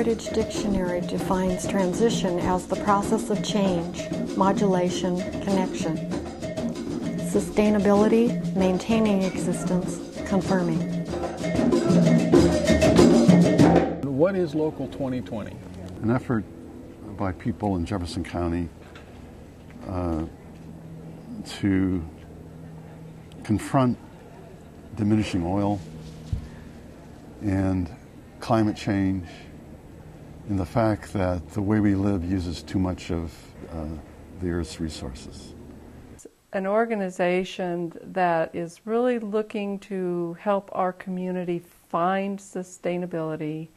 Heritage Dictionary defines transition as the process of change, modulation, connection. Sustainability, maintaining existence, confirming. What is Local 2020? An effort by people in Jefferson County to confront diminishing oil and climate change and the fact that the way we live uses too much of the Earth's resources. An organization that is really looking to help our community find sustainability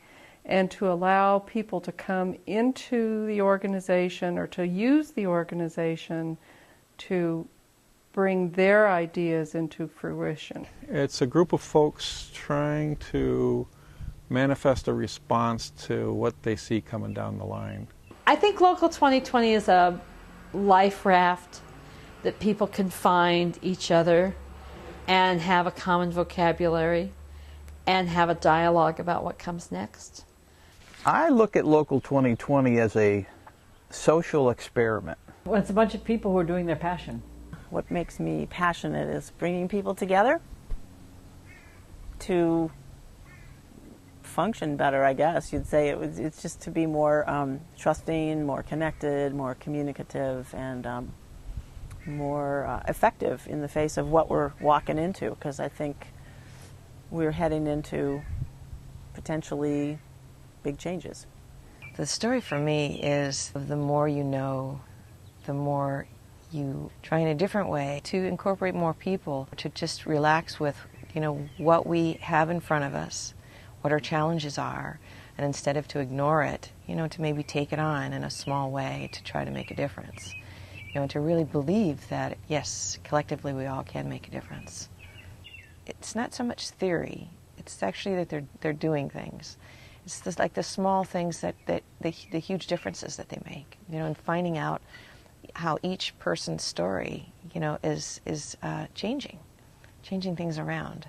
and to allow people to come into the organization or to use the organization to bring their ideas into fruition. It's a group of folks trying to manifest a response to what they see coming down the line. I think Local 2020 is a life raft that people can find each other and have a common vocabulary and have a dialogue about what comes next. I look at Local 2020 as a social experiment. Well, it's a bunch of people who are doing their passion. What makes me passionate is bringing people together to function better, I guess you'd say. It's just to be more trusting, more connected, more communicative, and more effective in the face of what we're walking into, because I think we're heading into potentially big changes. The story for me is the more you know, the more you try in a different way to incorporate more people, to just relax with, what we have in front of us, what our challenges are, and instead of to ignore it, to maybe take it on in a small way to try to make a difference. And to really believe that, yes, collectively we all can make a difference. It's not so much theory, it's actually that they're doing things. It's just like the small things that the huge differences that they make, and finding out how each person's story, is changing things around.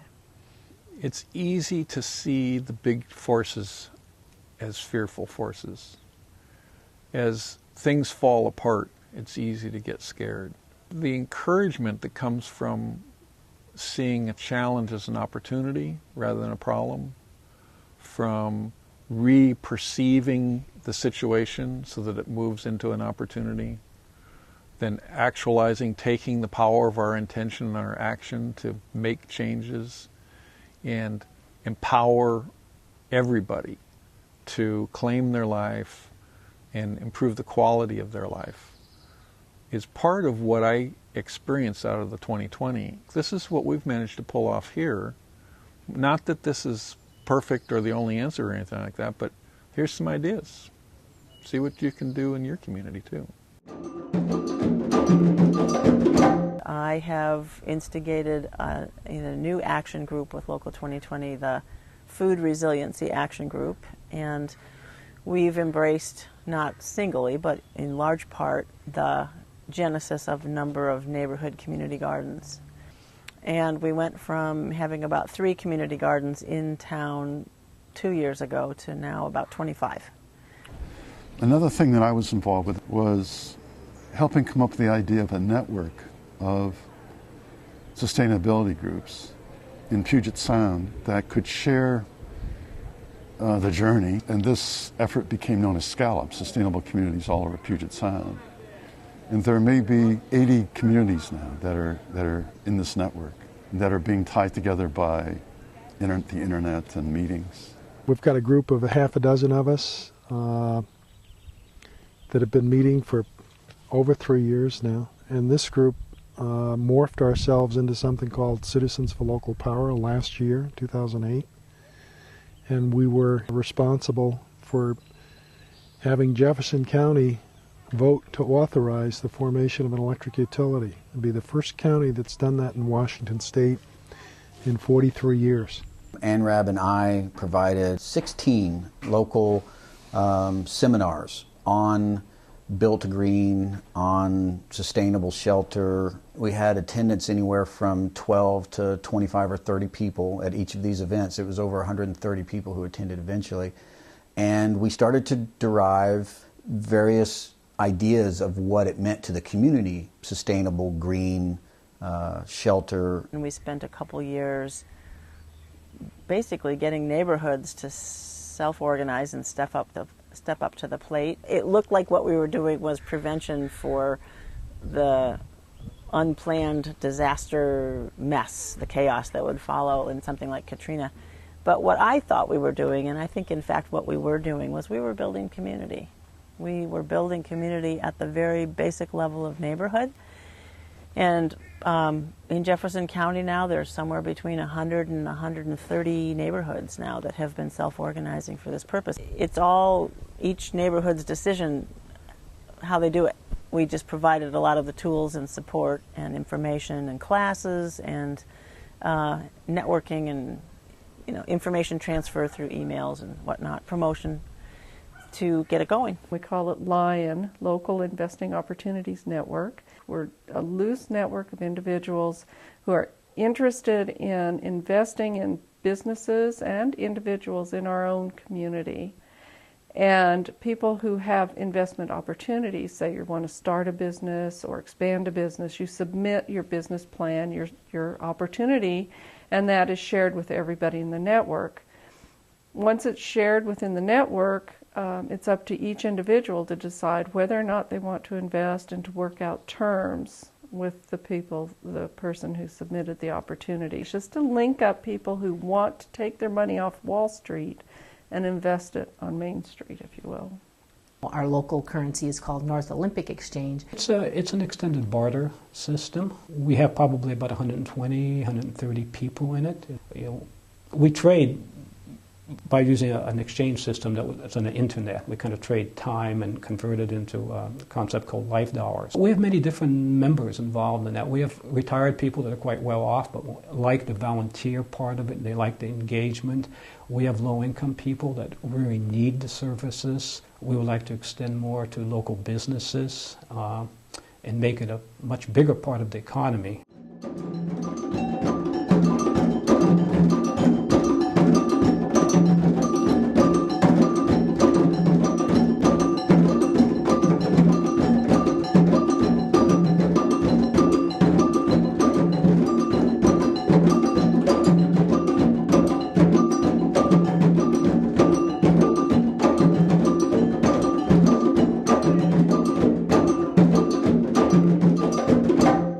It's easy to see the big forces as fearful forces. As things fall apart, it's easy to get scared. The encouragement that comes from seeing a challenge as an opportunity rather than a problem, from re-perceiving the situation so that it moves into an opportunity, then actualizing, taking the power of our intention and our action to make changes and empower everybody to claim their life and improve the quality of their life, is part of what I experienced out of the 2020. This is what we've managed to pull off here. Not that this is perfect or the only answer or anything like that, but here's some ideas. See what you can do in your community too. I have instigated a new action group with Local 2020, the Food Resiliency Action Group, and we've embraced, not singly, but in large part, the genesis of a number of neighborhood community gardens. And we went from having about 3 community gardens in town 2 years ago to now about 25. Another thing that I was involved with was helping come up with the idea of a network of sustainability groups in Puget Sound that could share the journey, and this effort became known as SCALLOP, Sustainable Communities All Over Puget Sound. And there may be 80 communities now that are in this network, that are being tied together by the internet and meetings. We've got a group of a half a dozen of us that have been meeting for over 3 years now, and this group morphed ourselves into something called Citizens for Local Power last year, 2008, and we were responsible for having Jefferson County vote to authorize the formation of an electric utility. It'd be the first county that's done that in Washington State in 43 years. ANRAB and I provided 16 local seminars on Built Green, on sustainable shelter. We had attendance anywhere from 12 to 25 or 30 people at each of these events. It was over 130 people who attended eventually. And we started to derive various ideas of what it meant to the community: sustainable, green, shelter. And we spent a couple years basically getting neighborhoods to self-organize and step up to the plate. It looked like what we were doing was prevention for the unplanned disaster mess, the chaos that would follow in something like Katrina. But what I thought we were doing, and I think in fact what we were doing, was we were building community. We were building community at the very basic level of neighborhood. And in Jefferson County now, there's somewhere between 100 and 130 neighborhoods now that have been self-organizing for this purpose. It's all each neighborhood's decision how they do it. We just provided a lot of the tools and support and information and classes and networking and information transfer through emails and whatnot, promotion to get it going. We call it LION, Local Investing Opportunities Network. We're a loose network of individuals who are interested in investing in businesses and individuals in our own community. And people who have investment opportunities, say you want to start a business or expand a business, you submit your business plan, your opportunity, and that is shared with everybody in the network. Once it's shared within the network, it's up to each individual to decide whether or not they want to invest and to work out terms with the person who submitted the opportunity. It's just to link up people who want to take their money off Wall Street and invest it on Main Street, if you will. Our local currency is called North Olympic Exchange. It's an extended barter system. We have probably about 120, 130 people in it. We trade by using an exchange system that's on the internet. We kind of trade time and convert it into a concept called life dollars. We have many different members involved in that. We have retired people that are quite well off but like the volunteer part of it. They like the engagement. We have low-income people that really need the services. We would like to extend more to local businesses and make it a much bigger part of the economy.